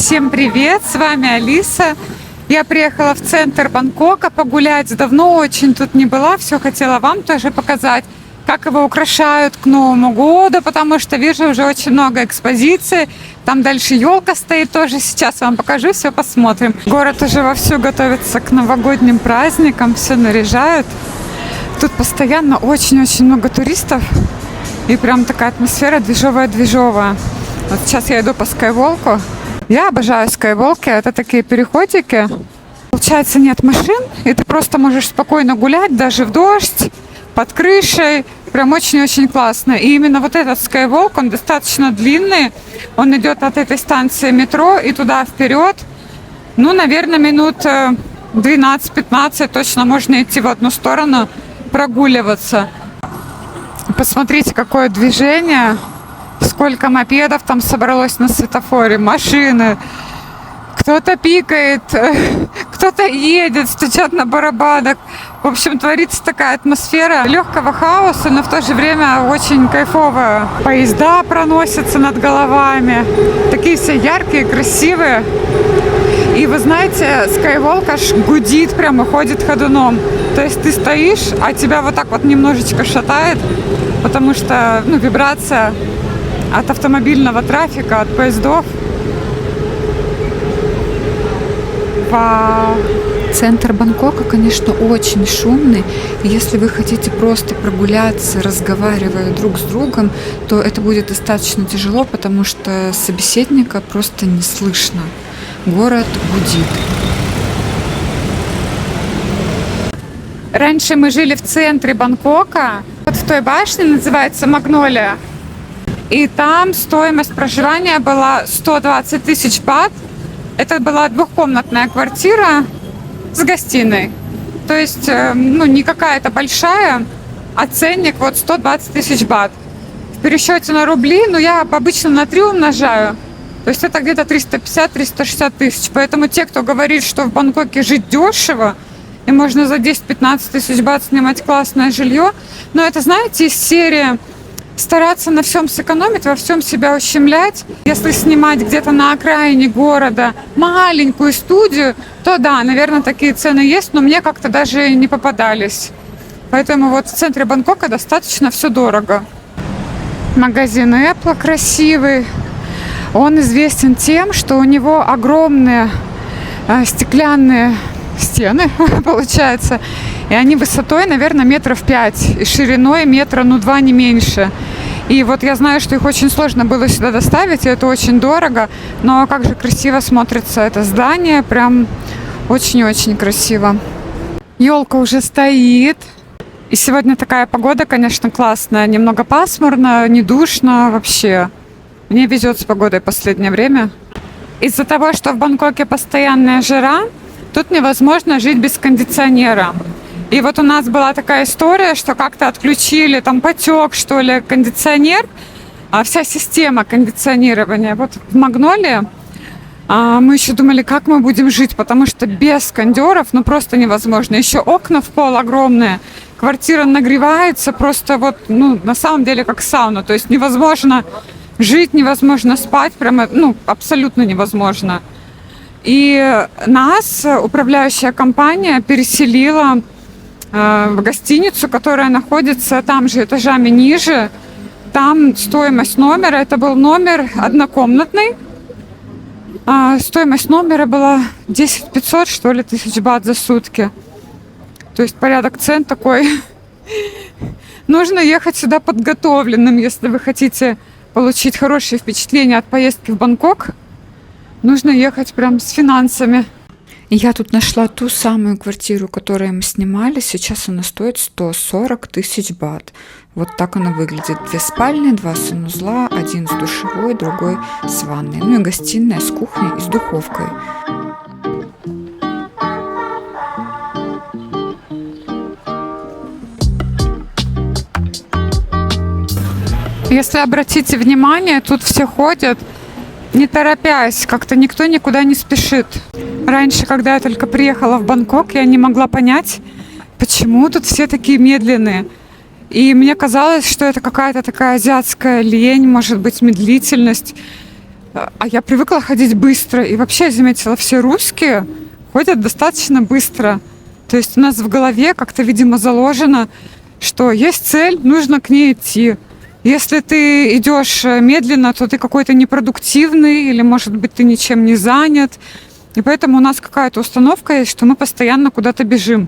Всем привет, с вами Алиса. Я приехала в центр Бангкока погулять. Давно очень тут не была, все хотела вам тоже показать, как его украшают к Новому году, потому что вижу уже очень много экспозиций. Там дальше елка стоит тоже. Сейчас вам покажу, все посмотрим. Город уже вовсю готовится к новогодним праздникам, все наряжают. Тут постоянно очень-очень много туристов. И прям такая атмосфера движовая. Вот сейчас я иду по Скайволку. Я обожаю Скайволки. Это такие переходики. Получается, нет машин, и ты просто можешь спокойно гулять, даже в дождь, под крышей. Прям очень-очень классно. И именно вот этот Скайволк, он достаточно длинный. Он идет от этой станции метро и туда вперед. Ну, наверное, минут 12-15 точно можно идти в одну сторону, прогуливаться. Посмотрите, какое движение. Сколько мопедов там собралось на светофоре, машины. Кто-то пикает, кто-то едет, стучат на барабанах. В общем, творится такая атмосфера легкого хаоса, но в то же время очень кайфовая. Поезда проносятся над головами. Такие все яркие, красивые. И вы знаете, Skywalk аж гудит, прямо ходит ходуном. То есть ты стоишь, а тебя вот так вот немножечко шатает, потому что вибрация от автомобильного трафика, от поездов. Вау! Центр Бангкока, конечно, очень шумный. И если вы хотите просто прогуляться, разговаривая друг с другом, то это будет достаточно тяжело, потому что собеседника просто не слышно. Город гудит. Раньше мы жили в центре Бангкока. Вот в той башне, называется Магнолия. И там стоимость проживания была 120 тысяч бат. Это была двухкомнатная квартира с гостиной. То есть, не какая-то большая, а ценник вот 120 тысяч бат. В пересчете на рубли, я обычно на 3 умножаю. То есть это где-то 350-360 тысяч. Поэтому те, кто говорит, что в Бангкоке жить дешево, и можно за 10-15 тысяч бат снимать классное жилье, но это, знаете, из серии стараться на всем сэкономить, во всем себя ущемлять. Если снимать где-то на окраине города маленькую студию, то да, наверное, такие цены есть, но мне как-то даже не попадались. Поэтому вот в центре Бангкока достаточно все дорого. Магазин Apple красивый. Он известен тем, что у него огромные стеклянные стены, получается. И они высотой, наверное, 5 метров, и шириной метра, 2 не меньше. И вот я знаю, что их очень сложно было сюда доставить, и это очень дорого. Но как же красиво смотрится это здание, прям очень-очень красиво. Елка уже стоит. И сегодня такая погода, конечно, классная. Немного пасмурно, не душно вообще. Мне везет с погодой в последнее время. Из-за того, что в Бангкоке постоянная жара, тут невозможно жить без кондиционера. И вот у нас была такая история, что как-то отключили, там потек, что ли, кондиционер, вся система кондиционирования. Вот в Магнолии мы еще думали, как мы будем жить, потому что без кондеров, просто невозможно. Еще окна в пол огромные, квартира нагревается просто на самом деле как сауна. То есть невозможно жить, невозможно спать, прямо, абсолютно невозможно. И нас управляющая компания переселила в гостиницу, которая находится там же этажами ниже. Там стоимость номера, это был номер однокомнатный. Стоимость номера была 10 500, что ли, тысяч бат за сутки. То есть порядок цен такой. Нужно ехать сюда подготовленным, если вы хотите получить хорошие впечатления от поездки в Бангкок. Нужно ехать прям с финансами. Я тут нашла ту самую квартиру, которую мы снимали. Сейчас она стоит 140 тысяч бат. Вот так она выглядит. 2 спальни, 2 санузла, 1 с душевой, другой с ванной. И гостиная с кухней и с духовкой. Если обратите внимание, тут все ходят, не торопясь, как-то никто никуда не спешит. Раньше, когда я только приехала в Бангкок, я не могла понять, почему тут все такие медленные. И мне казалось, что это какая-то такая азиатская лень, может быть, медлительность. А я привыкла ходить быстро. И вообще я заметила, все русские ходят достаточно быстро. То есть у нас в голове как-то, видимо, заложено, что есть цель, нужно к ней идти. Если ты идешь медленно, то ты какой-то непродуктивный, или, может быть, ты ничем не занят. И поэтому у нас какая-то установка есть, что мы постоянно куда-то бежим.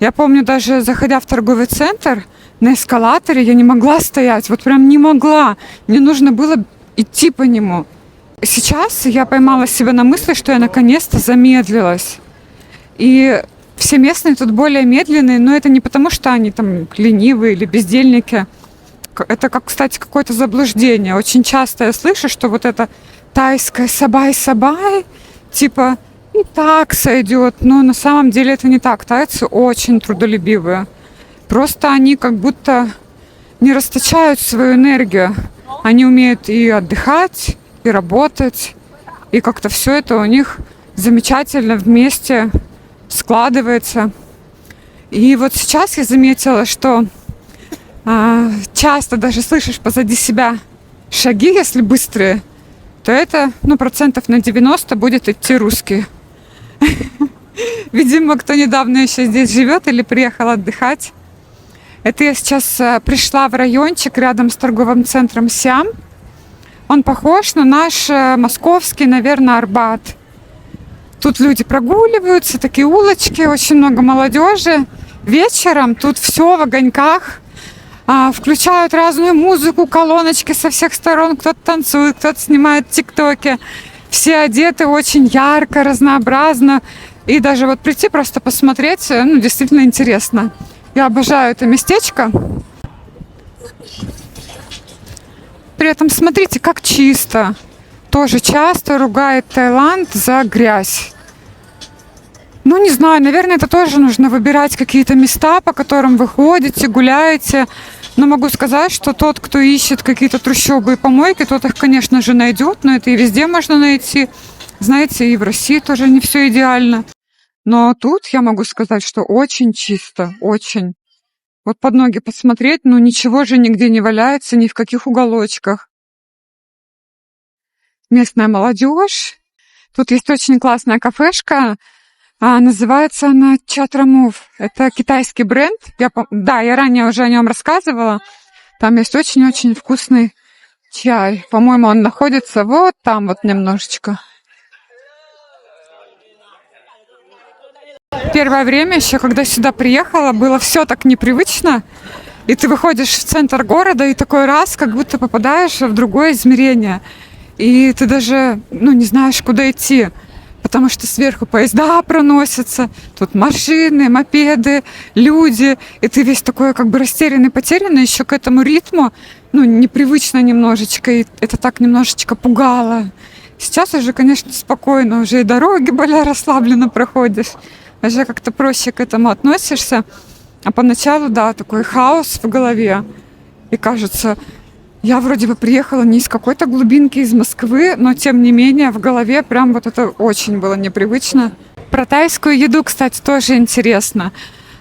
Я помню, даже заходя в торговый центр, на эскалаторе я не могла стоять, вот прям не могла. Мне нужно было идти по нему. Сейчас я поймала себя на мысли, что я наконец-то замедлилась. И все местные тут более медленные, но это не потому, что они там ленивые или бездельники. Это, как, кстати, какое-то заблуждение. Очень часто я слышу, что вот это тайское сабай-сабай, типа, и так сойдет. Но на самом деле это не так. Тайцы очень трудолюбивые. Просто они как будто не расточают свою энергию. Они умеют и отдыхать, и работать. И как-то все это у них замечательно вместе складывается. И вот сейчас я заметила, что часто даже слышишь позади себя шаги, если быстрые, то это, процентов на 90 будет идти русский. Видимо, кто недавно еще здесь живет или приехал отдыхать. Это я сейчас пришла в райончик рядом с торговым центром Сиам. Он похож на наш московский, наверное, Арбат. Тут люди прогуливаются, такие улочки, очень много молодежи. Вечером тут все в огоньках. Включают разную музыку, колоночки со всех сторон. Кто-то танцует, кто-то снимает тиктоки. Все одеты очень ярко, разнообразно. И даже вот прийти просто посмотреть, действительно интересно. Я обожаю это местечко. При этом смотрите, как чисто. Тоже часто ругает Таиланд за грязь. Не знаю, наверное, это тоже нужно выбирать какие-то места, по которым вы ходите, гуляете. Но могу сказать, что тот, кто ищет какие-то трущобы и помойки, тот их, конечно же, найдет. Но это и везде можно найти. Знаете, и в России тоже не все идеально. Но тут я могу сказать, что очень чисто, очень. Вот под ноги посмотреть, ничего же нигде не валяется, ни в каких уголочках. Местная молодежь. Тут есть очень классная кафешка. Называется она Чатрамув. Это китайский бренд. Я ранее уже о нем рассказывала. Там есть очень-очень вкусный чай. По-моему, он находится вот там вот немножечко. Первое время еще, когда сюда приехала, было все так непривычно. И ты выходишь в центр города, и такой раз, как будто попадаешь в другое измерение. И ты даже, не знаешь, куда идти. Потому что сверху поезда проносятся, тут машины, мопеды, люди. И ты весь такой как бы растерянный, потерянный еще к этому ритму. Непривычно немножечко. И это так немножечко пугало. Сейчас уже, конечно, спокойно. Уже и дороги более расслабленно проходишь. Уже как-то проще к этому относишься. А поначалу, такой хаос в голове. И кажется, я вроде бы приехала не из какой-то глубинки из Москвы, но тем не менее в голове прям вот это очень было непривычно. Про тайскую еду, кстати, тоже интересно.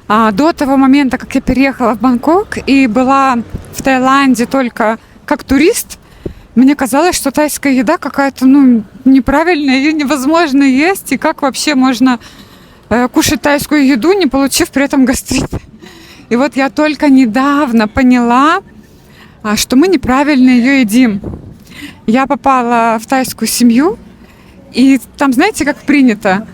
До того момента, как я переехала в Бангкок и была в Таиланде только как турист, мне казалось, что тайская еда какая-то, неправильная, ее невозможно есть. И как вообще можно кушать тайскую еду, не получив при этом гастрит. И вот я только недавно поняла, что мы неправильно ее едим. Я попала в тайскую семью, и там, знаете, как принято,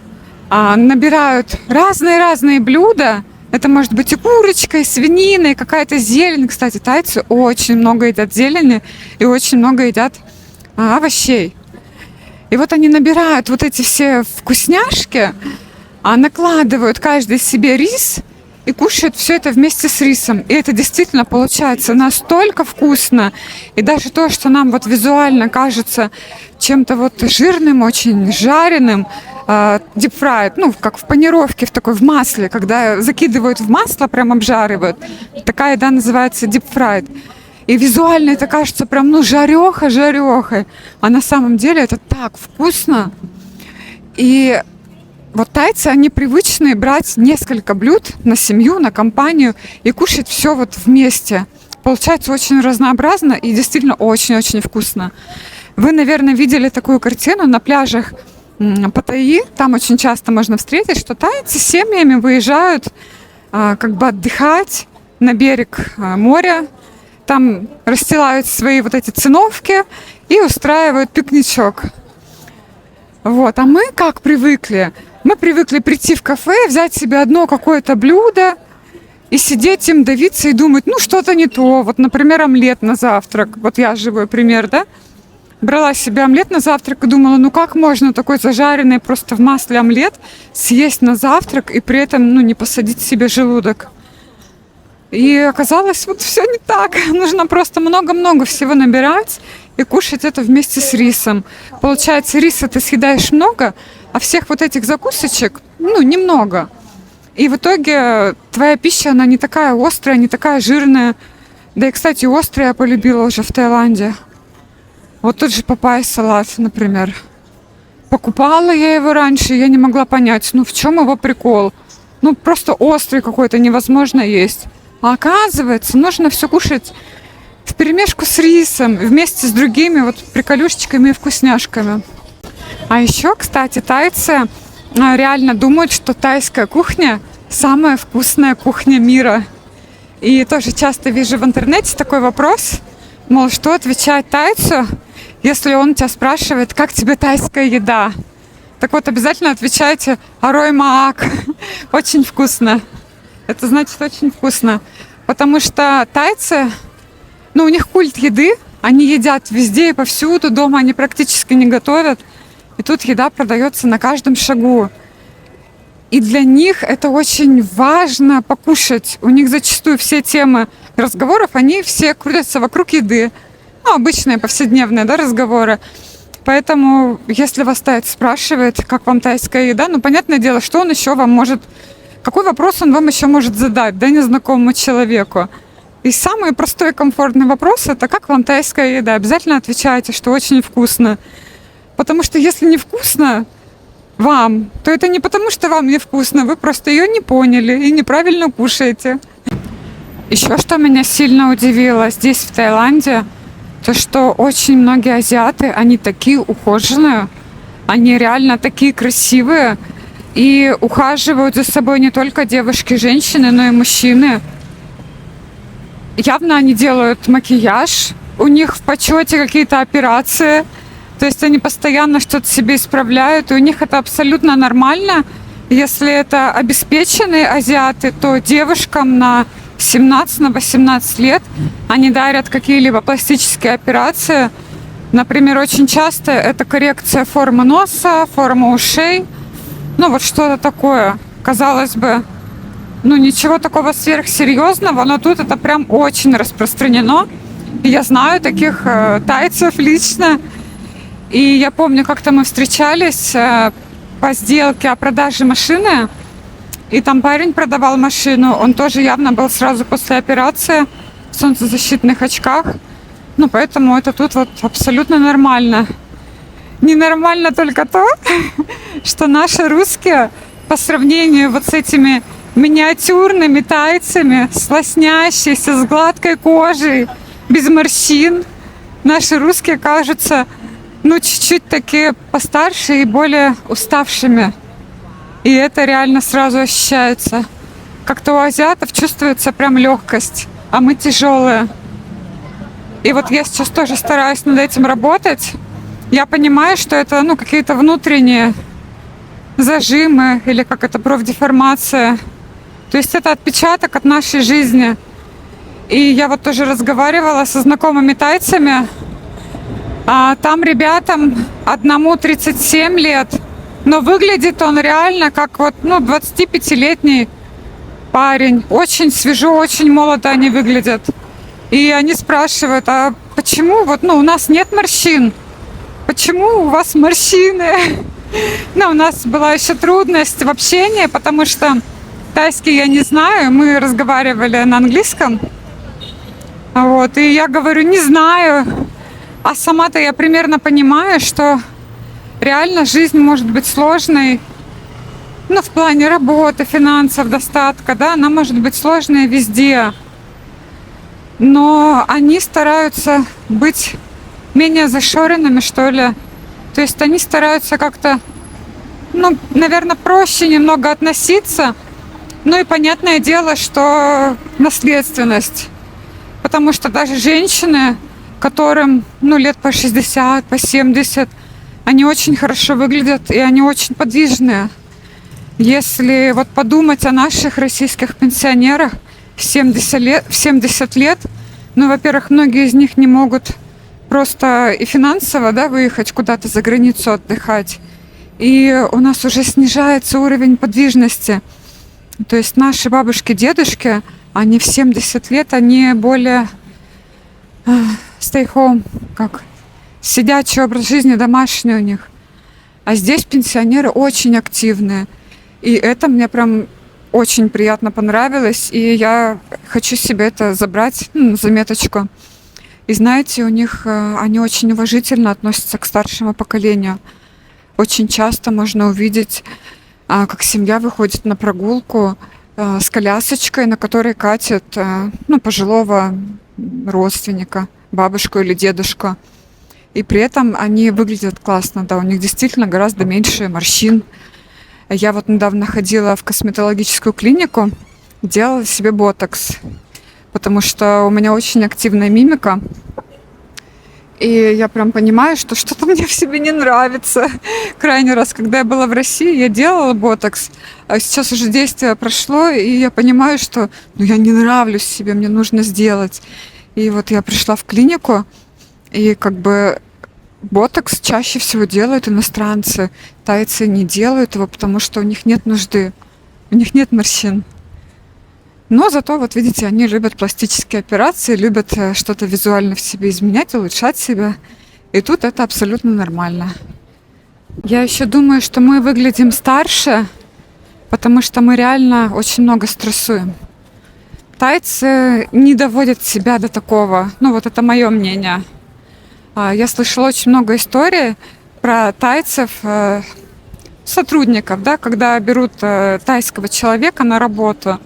набирают разные-разные блюда. Это может быть и курочка, и свинина, и какая-то зелень. Кстати, тайцы очень много едят зелени и очень много едят овощей. И вот они набирают вот эти все вкусняшки, накладывают каждый себе рис и кушают все это вместе с рисом. И это действительно получается настолько вкусно. И даже то, что нам вот визуально кажется чем-то вот жирным, очень жареным, deep fried, как в панировке, в масле, когда закидывают в масло, прям обжаривают. Такая еда называется deep fried. И визуально это кажется прям, жарёха. А на самом деле это так вкусно. И вот тайцы, они привычны брать несколько блюд на семью, на компанию и кушать все вот вместе. Получается очень разнообразно и действительно очень-очень вкусно. Вы, наверное, видели такую картину на пляжах Паттайи. Там очень часто можно встретить, что тайцы с семьями выезжают как бы отдыхать на берег моря. Там расстилают свои вот эти циновки и устраивают пикничок. Вот. А мы как привыкли? Мы привыкли прийти в кафе, взять себе одно какое-то блюдо и сидеть им, давиться и думать, ну что-то не то. Вот, например, омлет на завтрак. Вот я живой пример, да? Брала себе омлет на завтрак и думала, ну как можно такой зажаренный просто в масле омлет съесть на завтрак и при этом, ну, не посадить себе желудок. И оказалось, вот все не так. Нужно просто много-много всего набирать и кушать это вместе с рисом. Получается, риса ты съедаешь много, а всех вот этих закусочек, ну, немного. И в итоге твоя пища, она не такая острая, не такая жирная. Да и, кстати, острое я полюбила уже в Таиланде. Вот тот же папайя-салат, например. Покупала я его раньше, я не могла понять, ну в чем его прикол. Ну просто острый какой-то, невозможно есть. А оказывается, нужно все кушать вперемешку с рисом, вместе с другими вот приколюшечками и вкусняшками. А еще, кстати, тайцы реально думают, что тайская кухня самая вкусная кухня мира. И тоже часто вижу в интернете такой вопрос, мол, что отвечать тайцу, если он тебя спрашивает, как тебе тайская еда. Так вот, обязательно отвечайте «Арой маак». Очень вкусно. Это значит очень вкусно. Потому что тайцы, ну, у них культ еды. Они едят везде и повсюду. Дома они практически не готовят. И тут еда продается на каждом шагу. И для них это очень важно покушать. У них зачастую все темы разговоров, они все крутятся вокруг еды. Ну, обычные, повседневные, да, разговоры. Поэтому, если вас тайец спрашивает, как вам тайская еда, ну, понятное дело, что он еще вам может... Какой вопрос он вам еще может задать, да, незнакомому человеку? И самый простой и комфортный вопрос – это как вам тайская еда? Обязательно отвечайте, что очень вкусно. Потому что если не вкусно вам, то это не потому, что вам не вкусно, вы просто ее не поняли и неправильно кушаете. Еще что меня сильно удивило здесь, в Таиланде, то что очень многие азиаты, они такие ухоженные, они реально такие красивые и ухаживают за собой не только девушки, женщины, но и мужчины. Явно они делают макияж, у них в почете какие-то операции, то есть они постоянно что-то себе исправляют, и у них это абсолютно нормально. Если это обеспеченные азиаты, то девушкам на 17-18 лет они дарят какие-либо пластические операции. Например, очень часто это коррекция формы носа, формы ушей. Ну вот что-то такое. Казалось бы, ну ничего такого сверхсерьезного, но тут это прям очень распространено. И я знаю таких тайцев лично. И я помню, как-то мы встречались по сделке о продаже машины. И там парень продавал машину, он тоже явно был сразу после операции в солнцезащитных очках. Ну, поэтому это тут вот абсолютно нормально. Ненормально только то, что наши русские по сравнению вот с этими миниатюрными тайцами, с лоснящейся, с гладкой кожей, без морщин, наши русские кажутся, ну, чуть-чуть такие постарше и более уставшими. И это реально сразу ощущается. Как-то у азиатов чувствуется прям легкость, а мы тяжелые. И вот я сейчас тоже стараюсь над этим работать. Я понимаю, что это, ну, какие-то внутренние зажимы или как это, профдеформация. То есть это отпечаток от нашей жизни. И я вот тоже разговаривала со знакомыми тайцами. А там ребятам одному 37 лет. Но выглядит он реально как вот, ну, 25-летний парень. Очень свежо, очень молодо они выглядят. И они спрашивают, а почему вот, ну, у нас нет морщин? Почему у вас морщины? Ну, у нас была еще трудность в общении, потому что тайский я не знаю, мы разговаривали на английском. Вот, и я говорю, не знаю. А сама-то я примерно понимаю, что реально жизнь может быть сложной, ну, в плане работы, финансов, достатка, да, она может быть сложной везде. Но они стараются быть менее зашоренными, что ли. То есть они стараются как-то, ну, наверное, проще немного относиться. Ну и понятное дело, что наследственность. Потому что даже женщины, которым, ну, лет по 60, по 70, они очень хорошо выглядят и они очень подвижные. Если вот подумать о наших российских пенсионерах в 70 лет, ну, во-первых, многие из них не могут просто и финансово, да, выехать куда-то за границу отдыхать. И у нас уже снижается уровень подвижности. То есть наши бабушки, дедушки, они в 70 лет, они более stay home, как сидячий образ жизни, домашний у них. А здесь пенсионеры очень активные. И это мне прям очень приятно понравилось. И я хочу себе это забрать, на заметочку. И знаете, у них они очень уважительно относятся к старшему поколению. Очень часто можно увидеть, как семья выходит на прогулку с колясочкой, на которой катит, ну, пожилого родственника, бабушку или дедушку. И при этом они выглядят классно, да, у них действительно гораздо меньше морщин. Я вот недавно ходила в косметологическую клинику, делала себе ботокс, потому что у меня очень активная мимика. И я прям понимаю, что что-то мне в себе не нравится. Крайний раз, когда я была в России, я делала ботокс, а сейчас уже действие прошло, и я понимаю, что я не нравлюсь себе, мне нужно сделать. И вот я пришла в клинику, и как бы ботокс чаще всего делают иностранцы. Тайцы не делают его, потому что у них нет нужды, у них нет морщин. Но зато, вот видите, они любят пластические операции, любят что-то визуально в себе изменять, улучшать себя. И тут это абсолютно нормально. Я еще думаю, что мы выглядим старше, потому что мы реально очень много стрессуем. Тайцы не доводят себя до такого. Ну, вот это мое мнение. Я слышала очень много историй про тайцев, сотрудников, да, когда берут тайского человека на работу.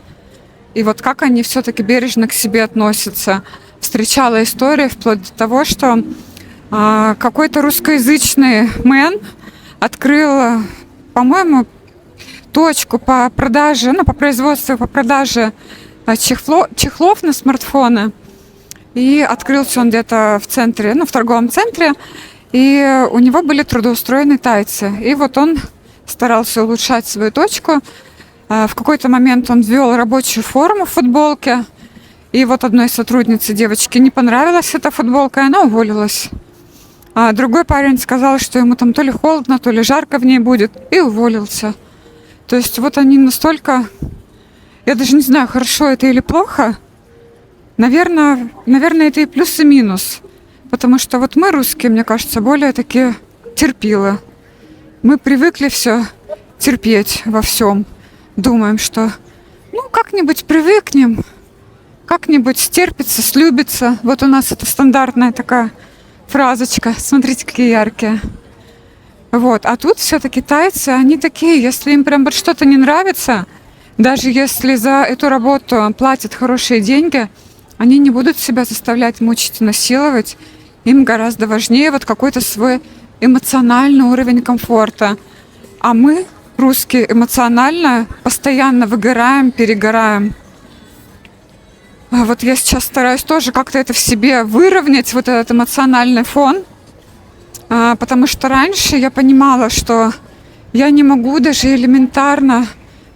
И вот как они все-таки бережно к себе относятся. Встречала истории вплоть до того, что какой-то русскоязычный мэн открыл, по-моему, точку по продаже, ну, по производству, по продаже чехлов на смартфоны. И открылся он где-то в центре, ну, в торговом центре. И у него были трудоустроены тайцы. И вот он старался улучшать свою точку. В какой-то момент он ввел рабочую форму в футболке. И вот одной сотруднице, девочке, не понравилась эта футболка, и она уволилась. А другой парень сказал, что ему там то ли холодно, то ли жарко в ней будет, и уволился. То есть вот они настолько... Я даже не знаю, хорошо это или плохо. Наверное, это и плюс, и минус. Потому что вот мы, русские, мне кажется, более такие терпилы. Мы привыкли все терпеть во всем. Думаем, что ну как-нибудь привыкнем, как-нибудь стерпится, слюбится. Вот у нас это стандартная такая фразочка. Смотрите, какие яркие. Вот. А тут все-таки тайцы, они такие, если им прям вот что-то не нравится, даже если за эту работу платят хорошие деньги, они не будут себя заставлять мучить и насиловать. Им гораздо важнее вот какой-то свой эмоциональный уровень комфорта. А мы, русские, эмоционально постоянно выгораем, перегораем. А вот я сейчас стараюсь тоже как-то это в себе выровнять, вот этот эмоциональный фон. Потому что раньше я понимала, что я не могу даже элементарно...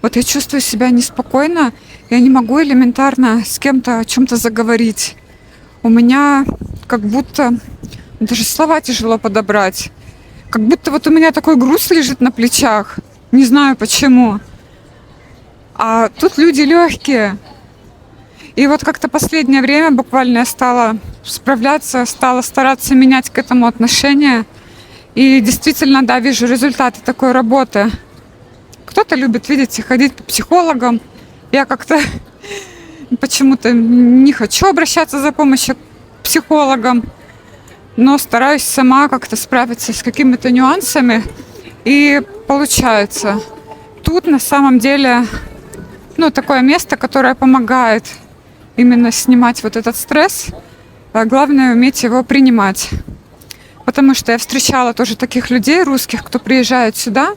Вот я чувствую себя неспокойно, я не могу элементарно с кем-то о чем-то заговорить. У меня как будто... Даже слова тяжело подобрать. Как будто вот у меня такой груз лежит на плечах. Не знаю почему. А тут люди легкие. И вот как-то последнее время буквально я стала справляться, стала стараться менять к этому отношение. И действительно, да, вижу результаты такой работы. Кто-то любит, видите, ходить к психологам. Я как-то почему-то не хочу обращаться за помощью к психологам, но стараюсь сама как-то справиться с какими-то нюансами. И получается. Тут на самом деле, ну, такое место, которое помогает именно снимать вот этот стресс. А главное уметь его принимать. Потому что я встречала тоже таких людей, русских, кто приезжает сюда,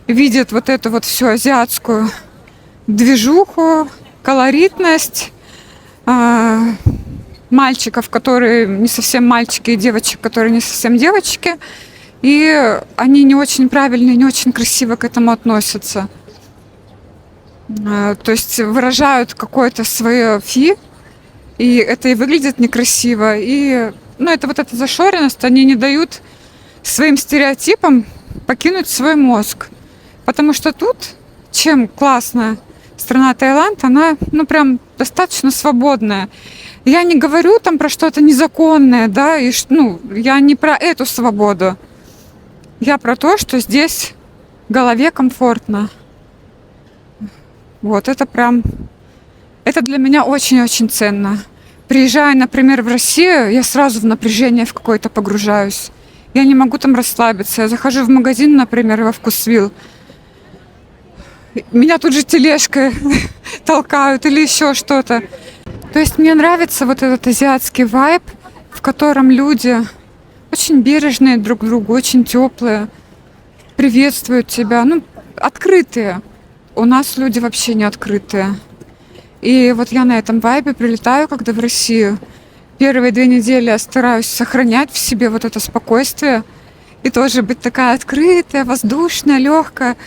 видит вот эту вот всю азиатскую движуху, колоритность, мальчиков, которые не совсем мальчики, и девочек, которые не совсем девочки. И они не очень правильно, не очень красиво к этому относятся. То есть выражают какое-то свое фи, и это и выглядит некрасиво. И это вот эта зашоренность, они не дают своим стереотипам покинуть свой мозг. Потому что тут, чем классная страна Таиланд, она, прям достаточно свободная. Я не говорю там про что-то незаконное, да, и, я не про эту свободу. Я про то, что здесь голове комфортно. Вот, это для меня очень-очень ценно. Приезжая, например, в Россию, я сразу в напряжение в какое-то погружаюсь. Я не могу там расслабиться. Я захожу в магазин, например, во Вкусвилл. Меня тут же тележкой толкают или еще что-то. То есть мне нравится вот этот азиатский вайб, в котором люди очень бережные друг к другу, очень теплые, приветствуют тебя, открытые. У нас люди вообще не открытые. И вот я на этом вайбе прилетаю, когда в Россию. Первые 2 недели я стараюсь сохранять в себе вот это спокойствие и тоже быть такая открытая, воздушная, легкая.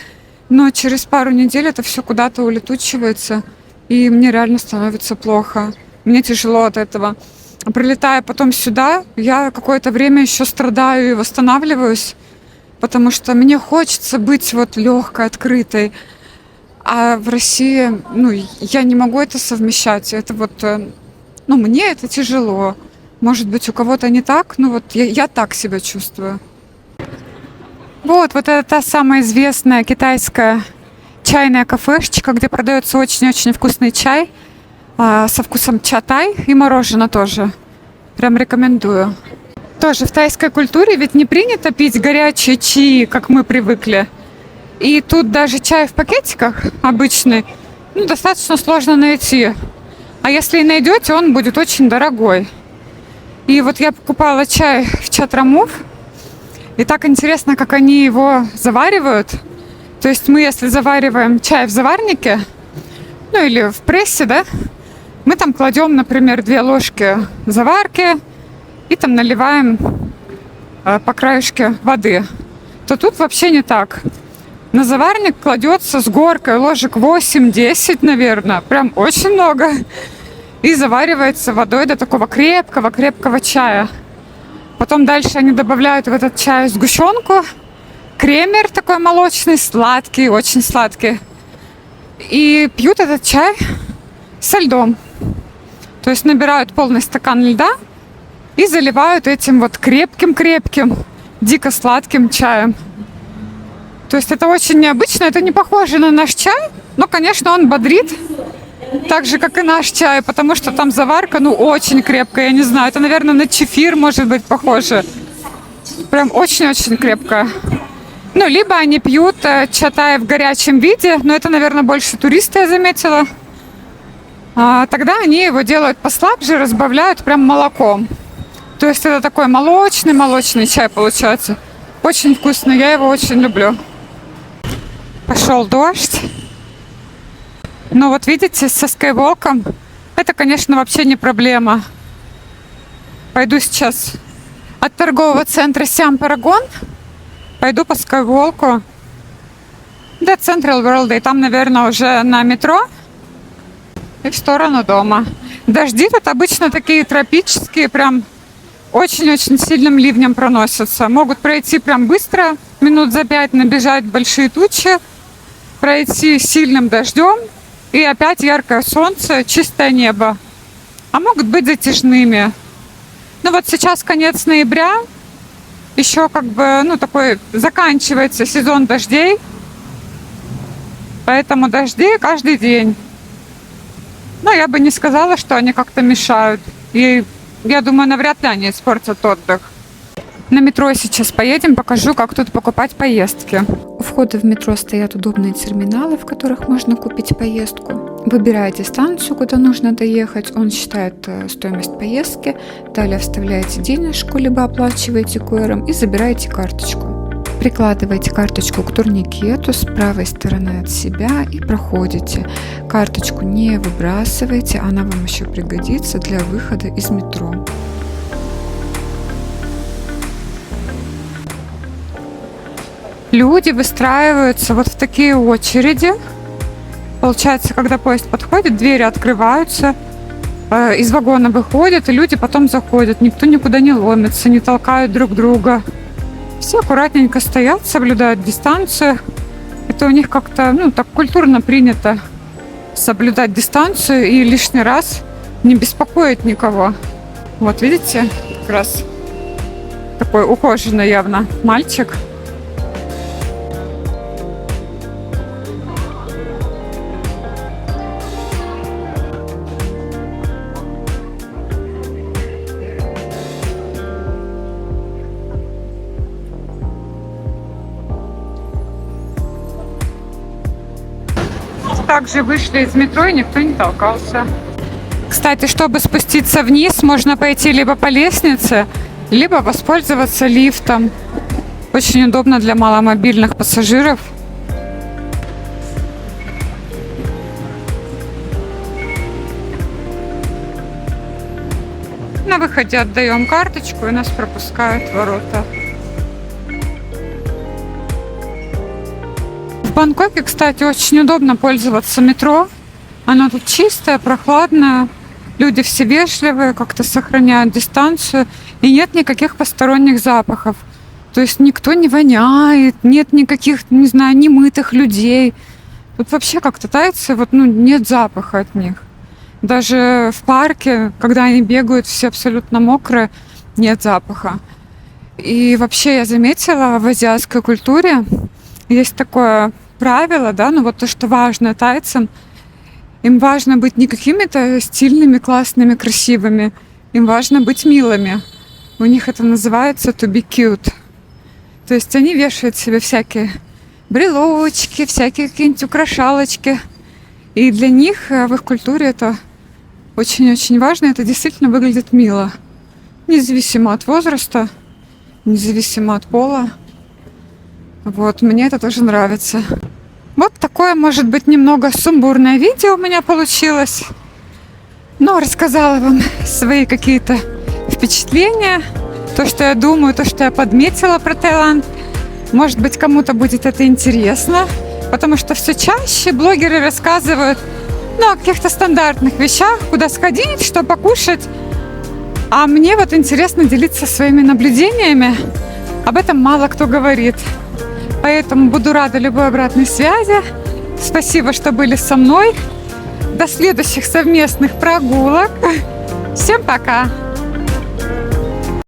Но через пару недель это все куда-то улетучивается, и мне реально становится плохо. Мне тяжело от этого. Прилетая потом сюда, я какое-то время еще страдаю и восстанавливаюсь, потому что мне хочется быть вот легкой, открытой. А в России, я не могу это совмещать. Это вот, мне это тяжело. Может быть, у кого-то не так, я так себя чувствую. Вот это та самая известная китайская чайная кафешечка, где продается очень-очень вкусный чай со вкусом чатай и мороженое тоже. Прям рекомендую. Тоже в тайской культуре ведь не принято пить горячие чаи, как мы привыкли. И тут даже чай в пакетиках обычный, достаточно сложно найти. А если и найдете, он будет очень дорогой. И вот я покупала чай в Чатрамув. И так интересно, как они его заваривают. То есть мы, если завариваем чай в заварнике, или в прессе, да, мы там кладем, например, 2 ложки заварки и там наливаем по краешке воды. То тут вообще не так. На заварник кладется с горкой ложек 8-10, наверное, прям очень много. И заваривается водой до такого крепкого чая. Потом дальше они добавляют в этот чай сгущенку, кремер такой молочный, сладкий, очень сладкий. И пьют этот чай со льдом. То есть набирают полный стакан льда и заливают этим вот крепким, дико сладким чаем. То есть это очень необычно, это не похоже на наш чай, но, конечно, он бодрит, так же, как и наш чай, потому что там заварка, очень крепкая, я не знаю, это, наверное, на чефир может быть похоже. Прям очень-очень крепкая. Либо они пьют чатай в горячем виде, но это, наверное, больше туристы, я заметила. Тогда они его делают послабже, разбавляют прям молоком. То есть это такой молочный чай получается. Очень вкусный, я его очень люблю. Пошел дождь. Но вот видите, со скайволком это, конечно, вообще не проблема. Пойду сейчас от торгового центра Siam Paragon. Пойду по скайволку до Central World. И там, наверное, уже на метро. И в сторону дома. Дожди тут обычно такие тропические, прям очень-очень сильным ливнем проносятся. Могут пройти прям быстро, минут за 5 набежать большие тучи, пройти сильным дождем, и опять яркое солнце, чистое небо. А могут быть затяжными. Вот сейчас конец ноября, еще такой заканчивается сезон дождей, поэтому дожди каждый день. Но я бы не сказала, что они как-то мешают. И я думаю, навряд ли они испортят отдых. На метро сейчас поедем, покажу, как тут покупать поездки. У входа в метро стоят удобные терминалы, в которых можно купить поездку. Выбираете станцию, куда нужно доехать, он считает стоимость поездки, далее вставляете денежку, либо оплачиваете QR и забираете карточку. Прикладываете карточку к турникету с правой стороны от себя и проходите. Карточку не выбрасывайте, она вам еще пригодится для выхода из метро. Люди выстраиваются вот в такие очереди. Получается, когда поезд подходит, двери открываются, из вагона выходят, и люди потом заходят. Никто никуда не ломится, не толкают друг друга. Все аккуратненько стоят, соблюдают дистанцию. Это у них как-то, так культурно принято соблюдать дистанцию и лишний раз не беспокоить никого. Вот видите, как раз такой ухоженный явно мальчик. Также вышли из метро, и никто не толкался. Кстати, чтобы спуститься вниз, можно пойти либо по лестнице, либо воспользоваться лифтом. Очень удобно для маломобильных пассажиров. На выходе отдаем карточку, и нас пропускают в ворота. В Бангкоке, кстати, очень удобно пользоваться метро. Оно тут чистое, прохладное. Люди все вежливые, как-то сохраняют дистанцию. И нет никаких посторонних запахов. То есть никто не воняет, нет никаких, не знаю, немытых людей. Тут вообще как-то тайцы, нет запаха от них. Даже в парке, когда они бегают, все абсолютно мокрые, нет запаха. И вообще я заметила, в азиатской культуре есть такое правило, то, что важно тайцам, им важно быть не какими-то стильными, классными, красивыми, им важно быть милыми. У них это называется to be cute. То есть они вешают себе всякие брелочки, всякие какие-нибудь украшалочки. И для них, в их культуре, это очень-очень важно, это действительно выглядит мило. Независимо от возраста, независимо от пола. Мне это тоже нравится. Вот такое, может быть, немного сумбурное видео у меня получилось. Но рассказала вам свои какие-то впечатления, то, что я думаю, то, что я подметила про Таиланд. Может быть, кому-то будет это интересно, потому что все чаще блогеры рассказывают о каких-то стандартных вещах, куда сходить, что покушать. А мне интересно делиться своими наблюдениями. Об этом мало кто говорит. Поэтому буду рада любой обратной связи. Спасибо, что были со мной. До следующих совместных прогулок. Всем пока!